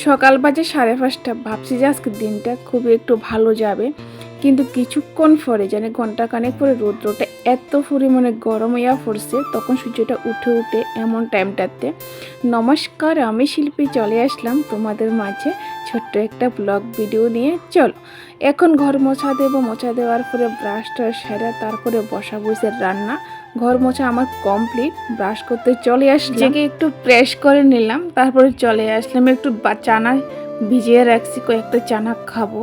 সকাল বাজে 5:30। ভাবছি যে আজকে দিনটা খুবই একটু ভালো যাবে, কিন্তু কিছুক্ষণ পরে জানি ঘন্টাখানেক পরে রৌদ্রটা এত পরিমাণে গরম হইয়া পড়ছে। তখন সূর্যটা উঠে এমন টাইমটাতে। নমস্কার, আমি শিল্পী চলে আসলাম তোমাদের মাঝে ছোট্ট একটা ব্লগ ভিডিও নিয়ে। চলো এখন ঘর মোছা দেবো, মোছা দেওয়ার পরে ব্রাশটা সেরা তারপরে বসা বসে রান্না। ঘর মোছা আমার কমপ্লিট, ব্রাশ করতে চলে আসলাম, জেগে একটু প্রেস করে নিলাম, তারপরে চলে আসলাম। একটু চানা ভিজিয়ে রাখছি, কয়েকটা চানা খাবো।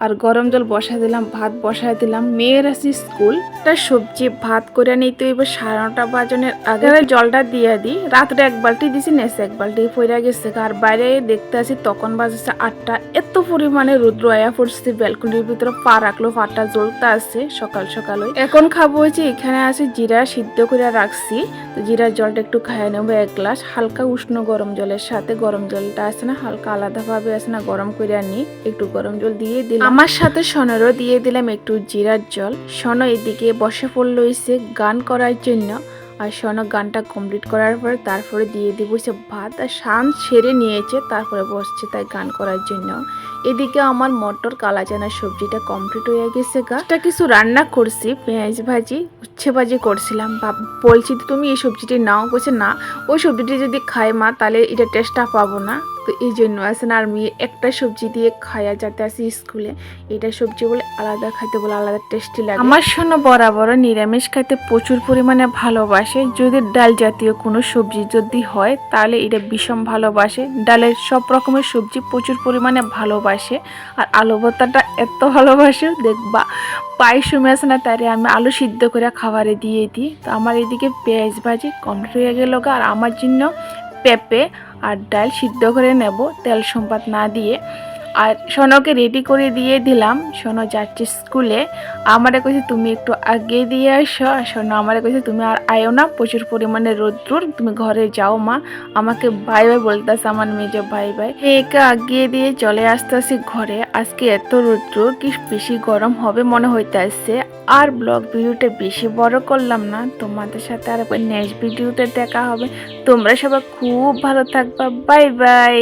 আর গরম জল বসা দিলাম, ভাত বসায় দিলাম। মেয়ের আছে স্কুল, তার সবজি ভাত করে নিতে এবার 9:30 বাজনের আগে জলটা দিয়ে দিই। রাত্রে 1 বালতি দিছি, নেছে 1 বালতি পড়ে গেছে। আর বাইরে দেখতে আসি তখন বাজছে 8টা। এত পরিমাণে রৌদ্র আয়া পড়ছে, ব্যালকনির ভিতরে পা রাখলো পাটা জ্বলতে আছে সকাল সকাল। এখন খাবো হয়েছে, এখানে আছে জিরা সিদ্ধ করে রাখছি, তো জিরার জলটা একটু খাইয়ে নেবো 1 গ্লাস হালকা উষ্ণ গরম জলের সাথে। গরম জলটা আছে না হালকা আলাদাভাবে আছে না গরম করে নিই, একটু গরম জল দিয়ে দিলাম। আমার সাথে সোনারও দিয়ে দিলাম একটু জিরার জল। সোনা এদিকে বসে পড়লো হয়েছে গান করার জন্য। আর সোনা গানটা কমপ্লিট করার পরে তারপরে দিয়ে দিব সে ভাত। আর শান সেরে নিয়েছে, তারপরে বসছে তাই গান করার জন্য। এদিকে আমার মটর কালা চানার সবজিটা কমপ্লিট হয়ে গেছে। গাছটা কিছু রান্না করছি, পেঁয়াজ ভাজি উচ্ছে ভাজি করছিলাম। বলছি তুমি এই সবজিটি নাও, বলছে না ওই সবজিটি যদি খাই মা তাহলে এটা টেস্টটা পাবো না। তো এই জন্য আছে না, আর মেয়ে একটা সবজি দিয়ে খাইয়া যাতে আসি স্কুলে, এটা সবজি বলে আলাদা খাইতে বলে আলাদা টেস্টি লাগে। আমার শোনো বরাবর নিরামিষ খাইতে প্রচুর পরিমাণে ভালোবাসে। যদি ডাল জাতীয় কোনো সবজি যদি হয় তাহলে এটা ভীষণ ভালোবাসে। ডালের সব রকমের সবজি প্রচুর পরিমাণে ভালোবাসে। আর আলু ভর্তাটা এত ভালোবাসে, দেখবা পায়ের সময় আছে না তারে আমি আলু সিদ্ধ করে খাবারে দিয়ে দিই। তো আমার এদিকে পেঁয়াজ ভাজি কমপ্লিট হয়ে গেল। আর আমার জন্য পেঁপে আর ডাল সিদ্ধ করে নেব তেল সম্পাত না দিয়ে। আর সোনাকে রেডি করে দিয়ে দিলাম, সোনা যাচ্ছে স্কুলে। আমারে কইছে তুমি একটু আগে দিয়ে আসো। আর সোনা আমারে কইছে তুমি আর আয়ো না, প্রচুর পরিমাণে রোদ্দুর, তুমি ঘরে যাও মা। আমাকে বাই বাই বলতেছে আমার মেয়ে, বাই বাই। একে আগিয়ে দিয়ে চলে আসতেছি ঘরে। আজকে এত রৌদ্র কি বেশি গরম হবে মনে হইতে আসছে। আর ব্লগ ভিডিওটা বেশি বড় করলাম না, তোমাদের সাথে আর নেক্সট ভিডিওতে দেখা হবে। তোমরা সবাই খুব ভালো থাকবা, বাই বাই।